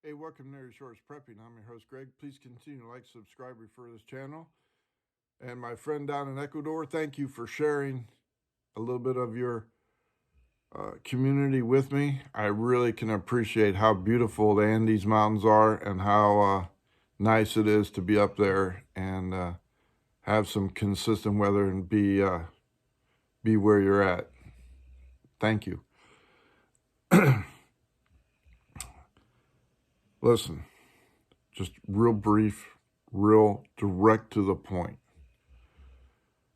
Hey, welcome to Your Shorts Prepping. I'm your host, Greg. Please continue to like, subscribe, refer to this channel. And my friend down in Ecuador, thank you for sharing a little bit of your community with me. I really can appreciate how beautiful the Andes Mountains are and how nice it is to be up there and have some consistent weather and be where you're at. Thank you. Listen, just real brief, real direct to the point.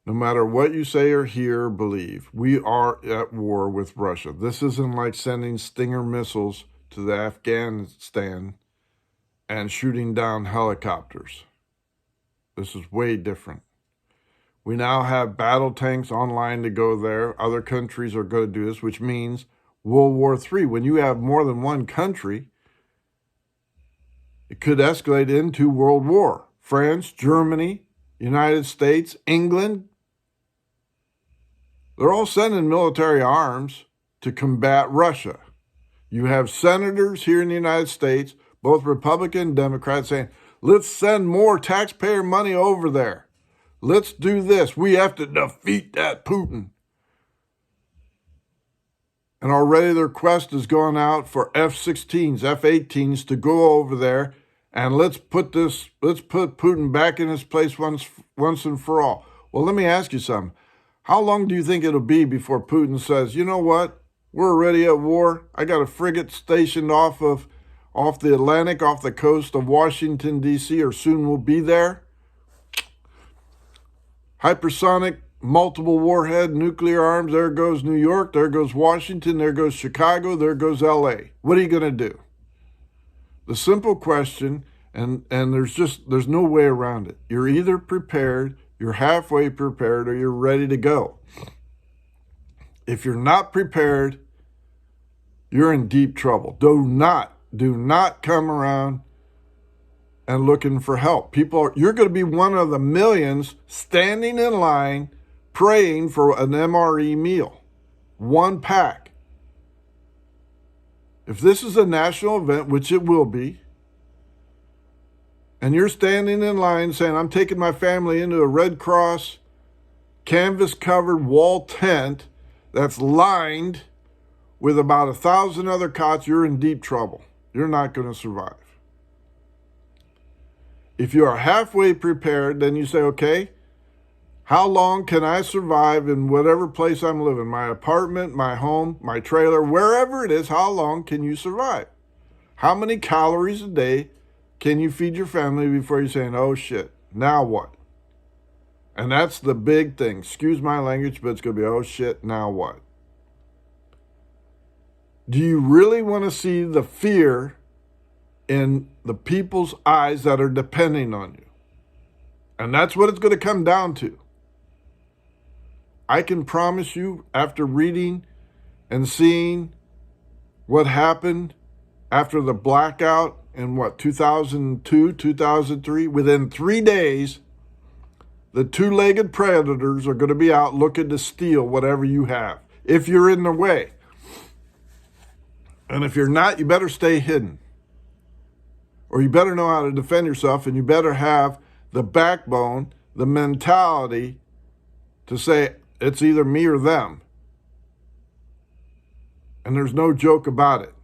No matter what you say or hear or believe, we are at war with Russia. This isn't like sending Stinger missiles to the Afghanistan and shooting down helicopters. This is way different. We now have battle tanks online to go there. Other countries are going to do this, which means World War III. When you have more than one country, it could escalate into World War. France, Germany, United States, England, they're all sending military arms to combat Russia. You have senators here in the United States, both Republican and Democrat, saying, let's send more taxpayer money over there. Let's do this. We have to defeat that Putin. And already the request is going out for F-16s, F-18s to go over there and let's put Putin back in his place once and for all. Well, let me ask you something. How long do you think it'll be before Putin says, you know what? We're already at war. I got a frigate stationed off the Atlantic, off the coast of Washington, D.C., or soon we'll be there. Hypersonic, multiple warhead, nuclear arms. There goes New York. There goes Washington. There goes Chicago. There goes L.A. What are you going to do? The simple question, and there's no way around it. You're either prepared, you're halfway prepared, or you're ready to go. If you're not prepared, you're in deep trouble. Do not come around and looking for help. You're going to be one of the millions standing in line praying for an MRE meal. One pack. If this is a national event, which it will be, and you're standing in line saying, I'm taking my family into a Red Cross canvas-covered wall tent that's lined with about 1,000 other cots, you're in deep trouble. You're not going to survive. If you are halfway prepared, then you say, okay, how long can I survive in whatever place I'm living? My apartment, my home, my trailer, wherever it is, how long can you survive? How many calories a day can you feed your family before you're saying, oh shit, now what? And that's the big thing. Excuse my language, but it's going to be, oh shit, now what? Do you really want to see the fear in the people's eyes that are depending on you? And that's what it's going to come down to. I can promise you, after reading and seeing what happened after the blackout in 2002, 2003, within 3 days, the two-legged predators are going to be out looking to steal whatever you have, if you're in the way. And if you're not, you better stay hidden. Or you better know how to defend yourself, and you better have the backbone, the mentality to say, it's either me or them. And there's no joke about it.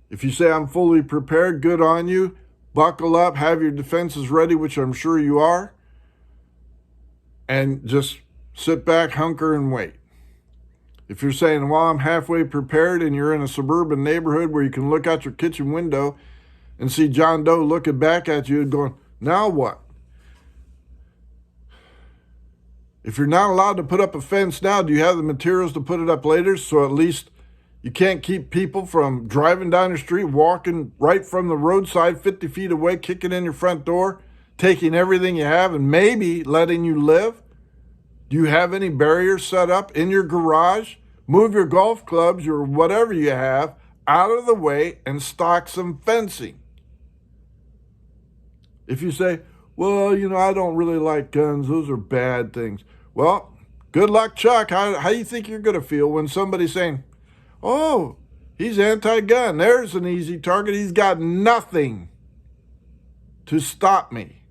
If you say, I'm fully prepared, good on you. Buckle up, have your defenses ready, which I'm sure you are. And just sit back, hunker, and wait. If you're saying, well, I'm halfway prepared, and you're in a suburban neighborhood where you can look out your kitchen window and see John Doe looking back at you and going, now what? If you're not allowed to put up a fence now, do you have the materials to put it up later? So at least you can't keep people from driving down the street, walking right from the roadside 50 feet away, kicking in your front door, taking everything you have and maybe letting you live? Do you have any barriers set up in your garage? Move your golf clubs or whatever you have out of the way and stock some fencing. If you say, well, I don't really like guns. Those are bad things. Well, good luck, Chuck. How do you think you're going to feel when somebody's saying, oh, He's anti-gun. There's an easy target. He's got nothing to stop me.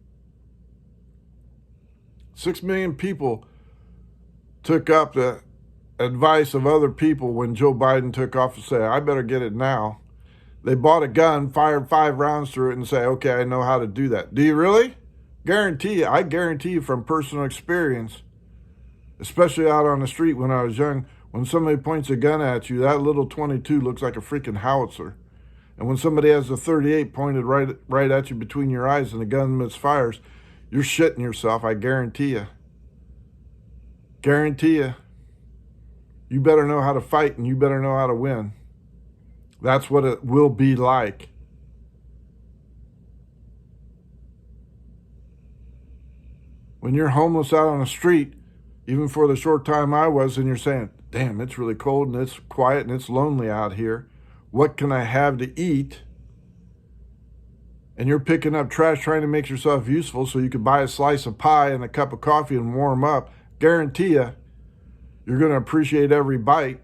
6 million people took up the advice of other people when Joe Biden took off to say, I better get it now. They bought a gun, fired 5 rounds through it, and say, okay, I know how to do that. Do you really? I guarantee you from personal experience, especially out on the street when I was young, when somebody points a gun at you, that little 22 looks like a freaking howitzer. And when somebody has a 38 pointed right at you between your eyes and the gun misfires, you're shitting yourself, I guarantee you. Guarantee you. You better know how to fight and you better know how to win. That's what it will be like. When you're homeless out on the street, even for the short time I was, and you're saying, damn, it's really cold and it's quiet and it's lonely out here. What can I have to eat? And you're picking up trash trying to make yourself useful so you can buy a slice of pie and a cup of coffee and warm up. Guarantee you, you're going to appreciate every bite.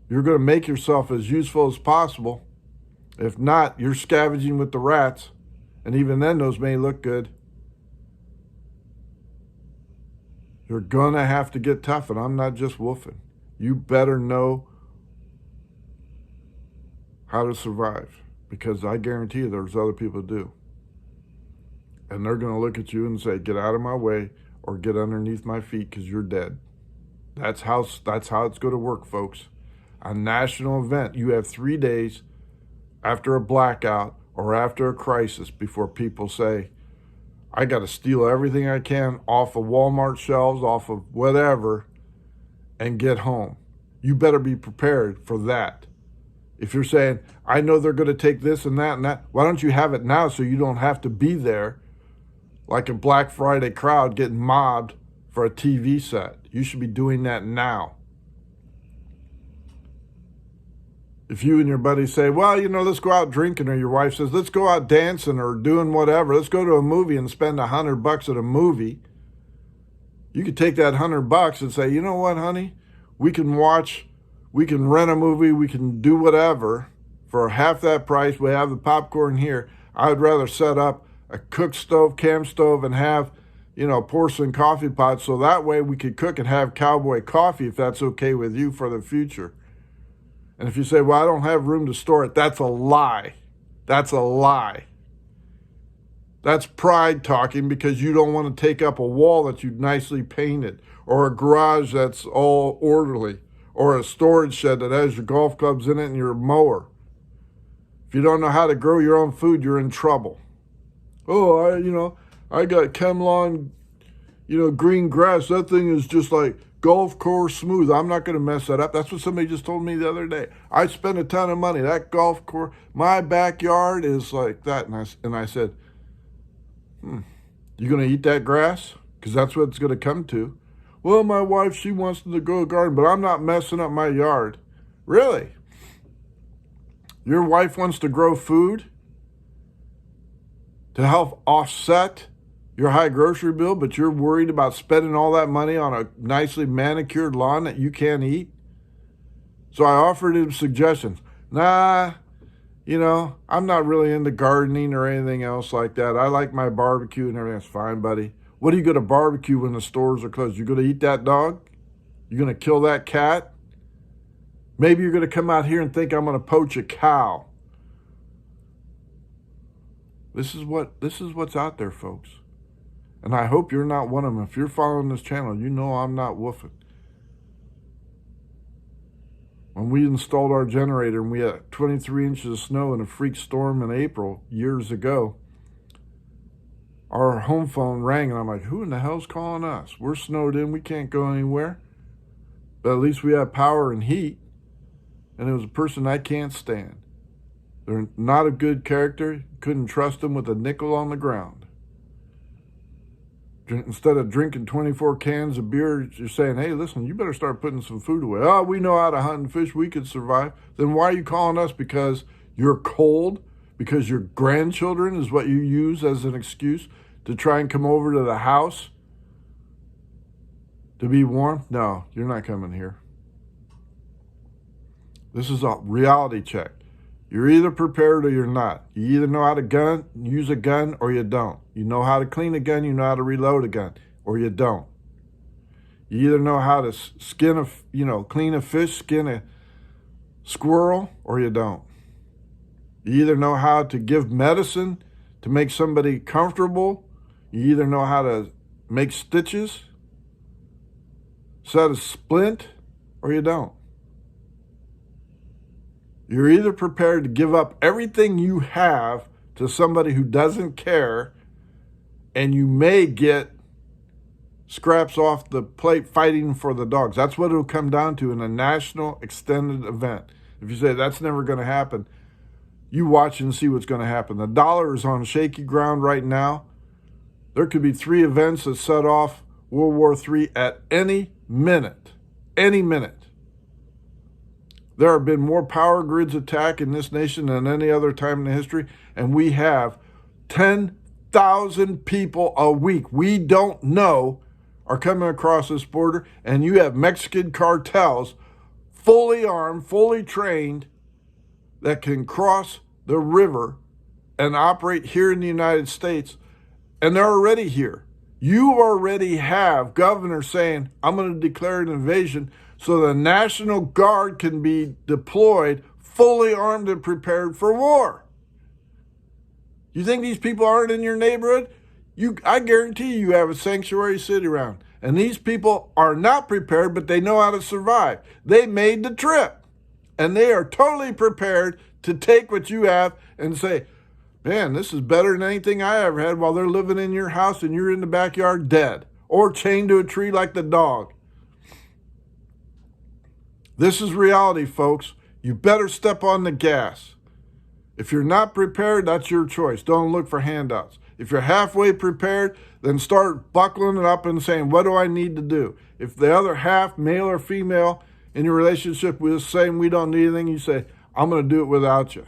You're going to make yourself as useful as possible. If not, you're scavenging with the rats. And even then, those may look good. You're going to have to get tough, and I'm not just woofing. You better know how to survive, because I guarantee you there's other people who do. And they're going to look at you and say, get out of my way or get underneath my feet because you're dead. That's how it's going to work, folks. A national event, you have 3 days after a blackout or after a crisis before people say, I got to steal everything I can off of Walmart shelves, off of whatever, and get home. You better be prepared for that. If you're saying, I know they're going to take this and that, why don't you have it now so you don't have to be there like a Black Friday crowd getting mobbed for a TV set? You should be doing that now. If you and your buddies say, well, let's go out drinking, or your wife says, let's go out dancing or doing whatever, let's go to a movie and spend $100 at a movie, you could take that $100 and say, you know what, honey, we can rent a movie, we can do whatever for half that price. We have the popcorn here. I would rather set up a cook stove, cam stove, and have, porcelain coffee pots, so that way we could cook and have cowboy coffee if that's okay with you for the future. And if you say, well, I don't have room to store it, that's a lie. That's a lie. That's pride talking, because you don't want to take up a wall that you nicely painted, or a garage that's all orderly, or a storage shed that has your golf clubs in it and your mower. If you don't know how to grow your own food, you're in trouble. Oh, I got ChemLawn, green grass. That thing is just like golf course smooth. I'm not going to mess that up. That's what somebody just told me the other day. I spent a ton of money. That golf course, my backyard is like that. And I said, you going to eat that grass? Because that's what it's going to come to. Well, my wife, she wants to grow a garden, but I'm not messing up my yard. Really? Your wife wants to grow food to help offset your high grocery bill, but you're worried about spending all that money on a nicely manicured lawn that you can't eat? So I offered him suggestions. I'm not really into gardening or anything else like that. I like my barbecue and everything. That's fine, buddy. What are you going to barbecue when the stores are closed? You're going to eat that dog? You're going to kill that cat? Maybe you're going to come out here and think I'm going to poach a cow. This is what's out there, folks. And I hope you're not one of them. If you're following this channel, you know I'm not woofing. When we installed our generator and we had 23 inches of snow in a freak storm in April years ago, our home phone rang and I'm like, who in the hell's calling us? We're snowed in. We can't go anywhere. But at least we have power and heat. And it was a person I can't stand. They're not a good character. Couldn't trust them with a nickel on the ground. Instead of drinking 24 cans of beer, you're saying, hey, listen, you better start putting some food away. Oh, we know how to hunt and fish. We could survive. Then why are you calling us? Because you're cold? Because your grandchildren is what you use as an excuse to try and come over to the house to be warm? No, you're not coming here. This is a reality check. You're either prepared or you're not. You either know how to use a gun or you don't. You know how to clean a gun, you know how to reload a gun, or you don't. You either know how to clean a fish, skin a squirrel, or you don't. You either know how to give medicine to make somebody comfortable. You either know how to make stitches, set a splint, or you don't. You're either prepared to give up everything you have to somebody who doesn't care, and you may get scraps off the plate fighting for the dogs. That's what it'll come down to in a national extended event. If you say that's never going to happen, you watch and see what's going to happen. The dollar is on shaky ground right now. There could be 3 events that set off World War III at any minute. Any minute. There have been more power grids attacked in this nation than any other time in history, and we have 10,000 people a week we don't know are coming across this border, and you have Mexican cartels, fully armed, fully trained, that can cross the river and operate here in the United States, and they're already here. You already have governors saying, I'm going to declare an invasion so the National Guard can be deployed, fully armed and prepared for war. You think these people aren't in your neighborhood? I guarantee you have a sanctuary city around. And these people are not prepared, but they know how to survive. They made the trip. And they are totally prepared to take what you have and say, man, this is better than anything I ever had, while they're living in your house and you're in the backyard dead or chained to a tree like the dog. This is reality, folks. You better step on the gas. If you're not prepared, that's your choice. Don't look for handouts. If you're halfway prepared, then start buckling it up and saying, what do I need to do? If the other half, male or female, in your relationship is saying we don't need anything, you say, I'm going to do it without you.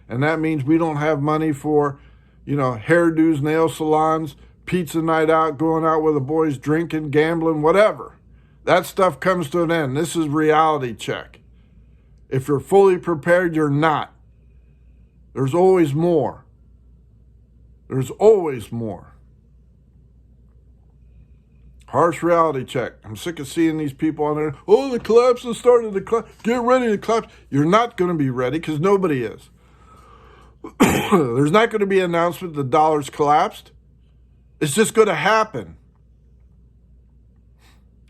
And that means we don't have money for, hairdos, nail salons, pizza night out, going out with the boys, drinking, gambling, whatever. That stuff comes to an end. This is reality check. If you're fully prepared, you're not. There's always more. There's always more. Harsh reality check. I'm sick of seeing these people on there. Oh, the collapse has started. Get ready to collapse. You're not going to be ready because nobody is. There's not going to be an announcement the dollar's collapsed. It's just going to happen.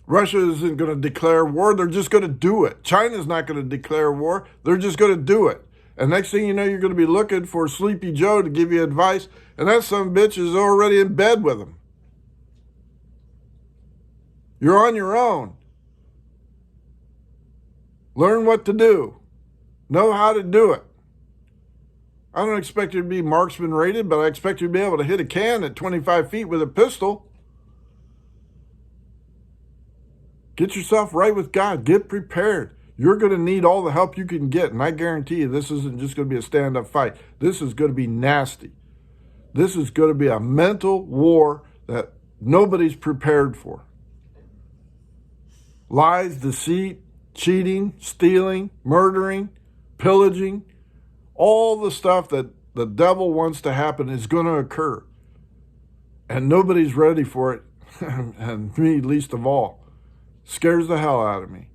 Russia isn't going to declare war. They're just going to do it. China's not going to declare war. They're just going to do it. And next thing you know, you're going to be looking for Sleepy Joe to give you advice. And that son of a bitch is already in bed with him. You're on your own. Learn what to do. Know how to do it. I don't expect you to be marksman rated, but I expect you to be able to hit a can at 25 feet with a pistol. Get yourself right with God. Get prepared. You're going to need all the help you can get. And I guarantee you, this isn't just going to be a stand-up fight. This is going to be nasty. This is going to be a mental war that nobody's prepared for. Lies, deceit, cheating, stealing, murdering, pillaging, all the stuff that the devil wants to happen is going to occur. And nobody's ready for it, and me least of all. Scares the hell out of me.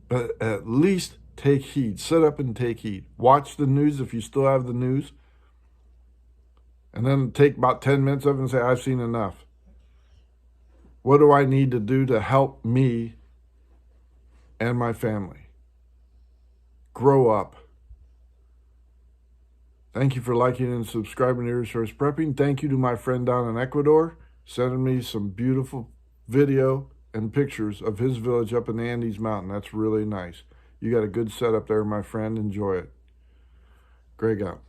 But at least take heed. Sit up and take heed. Watch the news if you still have the news. And then take about 10 minutes of it and say, I've seen enough. What do I need to do to help me and my family? Grow up. Thank you for liking and subscribing to Resource Prepping. Thank you to my friend down in Ecuador, sending me some beautiful video and pictures of his village up in the Andes Mountain. That's really nice. You got a good setup there, my friend. Enjoy it. Greg out.